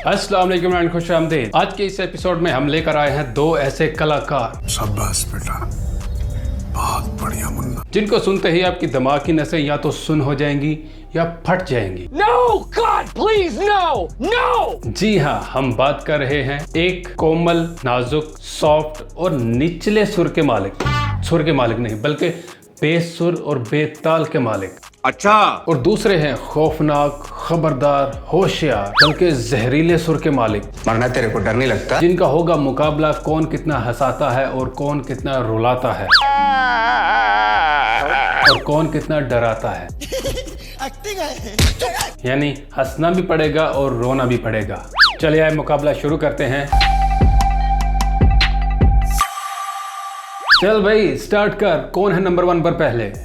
अस्सलाम वालेकुम एंड खुशामदीद। आज के इस एपिसोड में हम लेकर आए हैं दो ऐसे कलाकार, शाबाश बेटा, बहुत बढ़िया मुन्ना, जिनको सुनते ही आपकी दिमाग की नसें या तो सुन हो जाएंगी या फट जाएंगी। No! God, please, no! No! जी हाँ, हम बात कर रहे हैं एक कोमल, नाजुक, सॉफ्ट और निचले सुर के मालिक। सुर के मालिक नहीं बल्कि बेसुर और बेताल के मालिक। अच्छा। और दूसरे हैं खौफनाक, खबरदार, होशियार बल्कि जहरीले सुर के मालिक, मरना तेरे को डर नहीं लगता? जिनका होगा मुकाबला कौन कितना हंसाता है और कौन कितना रुलाता है और कौन कितना डराता है। यानी हंसना भी पड़ेगा और रोना भी पड़ेगा। चलिए आए मुकाबला शुरू करते हैं। चल भाई स्टार्ट कर, कौन है नंबर 1 पर पहले?